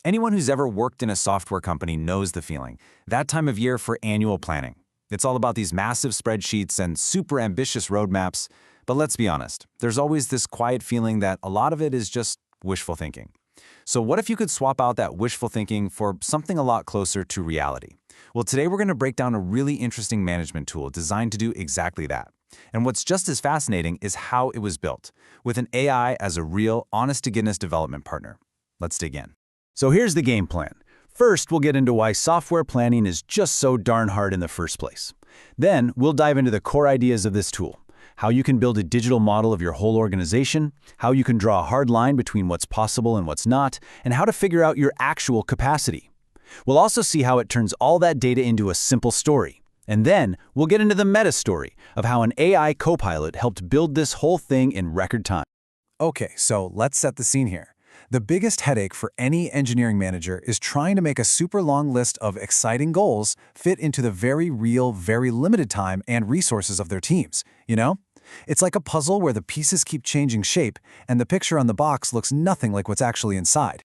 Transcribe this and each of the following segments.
Anyone who's ever worked in a software company knows the feeling. That time of year for annual planning. It's all about these massive spreadsheets and super ambitious roadmaps. But let's be honest, there's always this quiet feeling that a lot of it is just wishful thinking. So what if you could swap out that wishful thinking for something a lot closer to reality? Well, today we're going to break down a really interesting management tool designed to do exactly that. And what's just as fascinating is how it was built, with an AI as a real, honest-to-goodness development partner. Let's dig in. So here's the game plan. First, we'll get into why software planning is just so darn hard in the first place. Then, we'll dive into the core ideas of this tool, how you can build a digital model of your whole organization, how you can draw a hard line between what's possible and what's not, and how to figure out your actual capacity. We'll also see how it turns all that data into a simple story. And then, we'll get into the meta story of how an AI copilot helped build this whole thing in record time. Okay, so let's set the scene here. The biggest headache for any engineering manager is trying to make a super long list of exciting goals fit into the very real, very limited time and resources of their teams, you know? It's like a puzzle where the pieces keep changing shape and the picture on the box looks nothing like what's actually inside.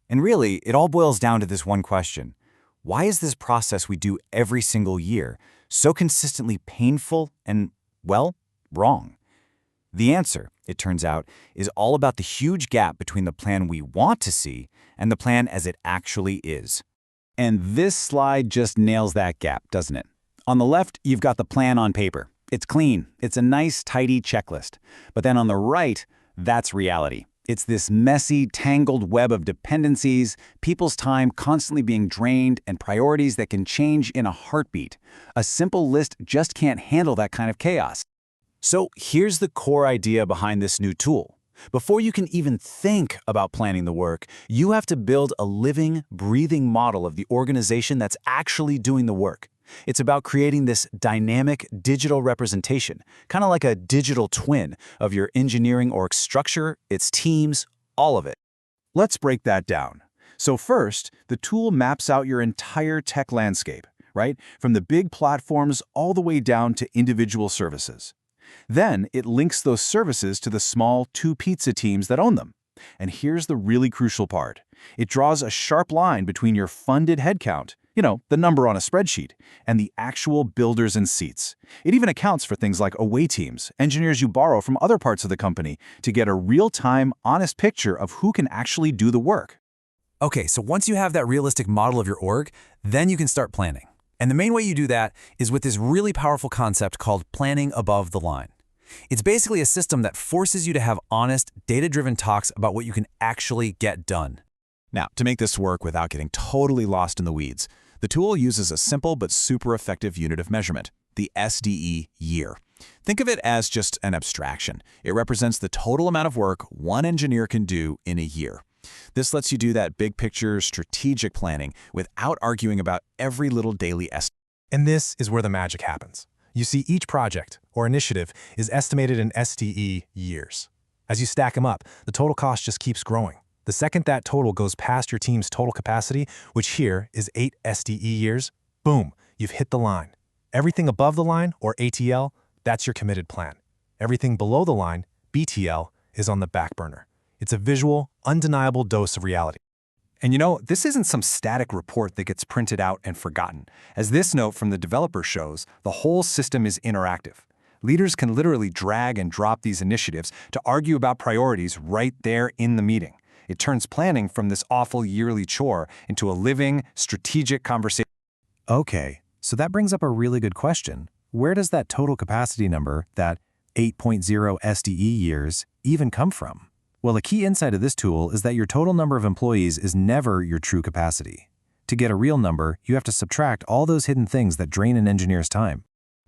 And really, it all boils down to this one question. Why is this process we do every single year so consistently painful and, well, wrong? The answer, it turns out, is all about the huge gap between the plan we want to see and the plan as it actually is. And this slide just nails that gap, doesn't it? On the left, you've got the plan on paper. It's clean. It's a nice, tidy checklist. But then on the right, that's reality. It's this messy, tangled web of dependencies, people's time constantly being drained, and priorities that can change in a heartbeat. A simple list just can't handle that kind of chaos. So here's the core idea behind this new tool. Before you can even think about planning the work, you have to build a living, breathing model of the organization that's actually doing the work. It's about creating this dynamic digital representation, kind of like a digital twin of your engineering org structure, its teams, all of it. Let's break that down. So first, the tool maps out your entire tech landscape, right? From the big platforms all the way down to individual services. Then it links those services to the small two-pizza teams that own them. And here's the really crucial part. It draws a sharp line between your funded headcount, the number on a spreadsheet, and the actual builders and seats. It even accounts for things like away teams, engineers you borrow from other parts of the company, to get a real-time, honest picture of who can actually do the work. Okay, so once you have that realistic model of your org, then you can start planning. And the main way you do that is with this really powerful concept called planning above the line. It's basically a system that forces you to have honest, data-driven talks about what you can actually get done. Now, to make this work without getting totally lost in the weeds, the tool uses a simple but super effective unit of measurement, the SDE year. Think of it as just an abstraction. It represents the total amount of work one engineer can do in a year. This lets you do that big picture strategic planning without arguing about every little daily estimate. And this is where the magic happens. You see, each project or initiative is estimated in SDE years. As you stack them up, the total cost just keeps growing. The second that total goes past your team's total capacity, which here is 8 SDE years, boom, you've hit the line. Everything above the line, or ATL, that's your committed plan. Everything below the line, BTL, is on the back burner. It's a visual, undeniable dose of reality. And this isn't some static report that gets printed out and forgotten. As this note from the developer shows, the whole system is interactive. Leaders can literally drag and drop these initiatives to argue about priorities right there in the meeting. It turns planning from this awful yearly chore into a living, strategic conversation. Okay, so that brings up a really good question. Where does that total capacity number, that 8.0 SDE years, even come from? Well, a key insight of this tool is that your total number of employees is never your true capacity. To get a real number, you have to subtract all those hidden things that drain an engineer's time.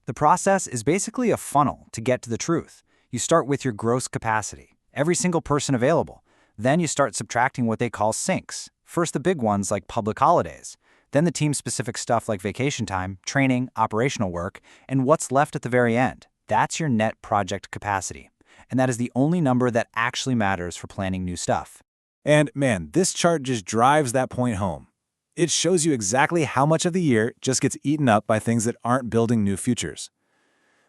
The process is basically a funnel to get to the truth. You start with your gross capacity, every single person available. Then you start subtracting what they call sinks. First the big ones like public holidays, then the team-specific stuff like vacation time, training, operational work, and what's left at the very end. That's your net project capacity. And that is the only number that actually matters for planning new stuff. And man, this chart just drives that point home. It shows you exactly how much of the year just gets eaten up by things that aren't building new futures.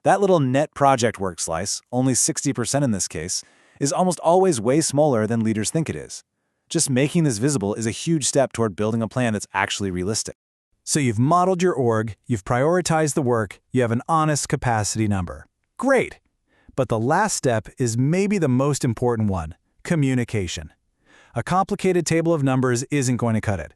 That little net project work slice, only 60% in this case, is almost always way smaller than leaders think it is. Just making this visible is a huge step toward building a plan that's actually realistic. So you've modeled your org, you've prioritized the work, you have an honest capacity number. Great! But the last step is maybe the most important one: communication. A complicated table of numbers isn't going to cut it.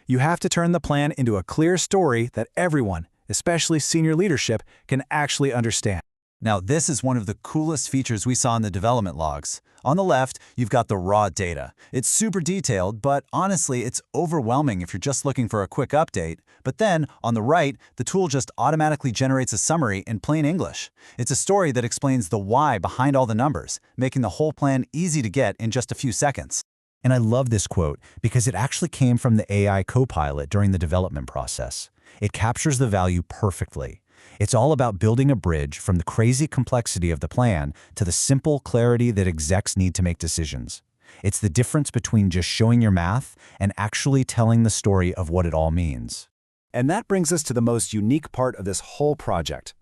You have to turn the plan into a clear story that everyone, especially senior leadership, can actually understand. Now, this is one of the coolest features we saw in the development logs. On the left, you've got the raw data. It's super detailed, but honestly, it's overwhelming if you're just looking for a quick update. But then, on the right, the tool just automatically generates a summary in plain English. It's a story that explains the why behind all the numbers, making the whole plan easy to get in just a few seconds. And I love this quote because it actually came from the AI copilot during the development process. It captures the value perfectly. It's all about building a bridge from the crazy complexity of the plan to the simple clarity that execs need to make decisions. It's the difference between just showing your math and actually telling the story of what it all means. And that brings us to the most unique part of this whole project.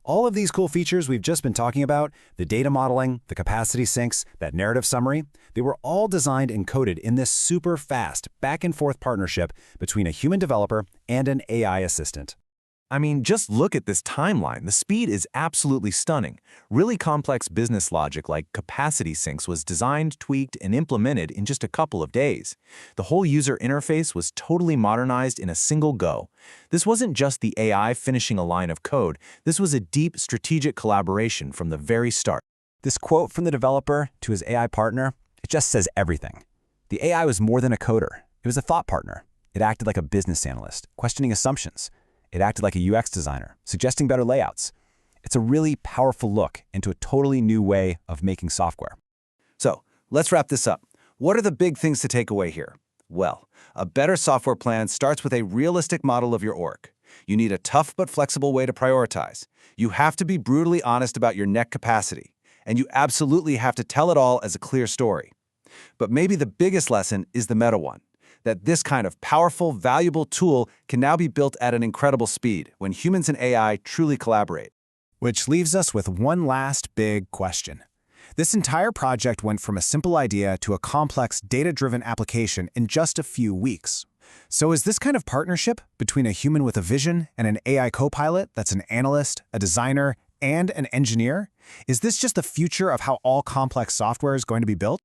All of these cool features we've just been talking about, the data modeling, the capacity syncs, that narrative summary, they were all designed and coded in this super fast back-and-forth partnership between a human developer and an AI assistant. I mean, just look at this timeline. The speed is absolutely stunning. Really complex business logic like capacity syncs was designed, tweaked, and implemented in just a couple of days. The whole user interface was totally modernized in a single go. This wasn't just the AI finishing a line of code. This was a deep strategic collaboration from the very start. This quote from the developer to his AI partner, it just says everything. The AI was more than a coder. It was a thought partner. It acted like a business analyst, questioning assumptions. It acted like a UX designer, suggesting better layouts. It's a really powerful look into a totally new way of making software. So, let's wrap this up. What are the big things to take away here? Well, a better software plan starts with a realistic model of your org. You need a tough but flexible way to prioritize. You have to be brutally honest about your net capacity. And you absolutely have to tell it all as a clear story. But maybe the biggest lesson is the meta one. That this kind of powerful, valuable tool can now be built at an incredible speed when humans and AI truly collaborate. Which leaves us with one last big question. This entire project went from a simple idea to a complex, data-driven application in just a few weeks. So is this kind of partnership between a human with a vision and an AI copilot that's an analyst, a designer, and an engineer? Is this just the future of how all complex software is going to be built?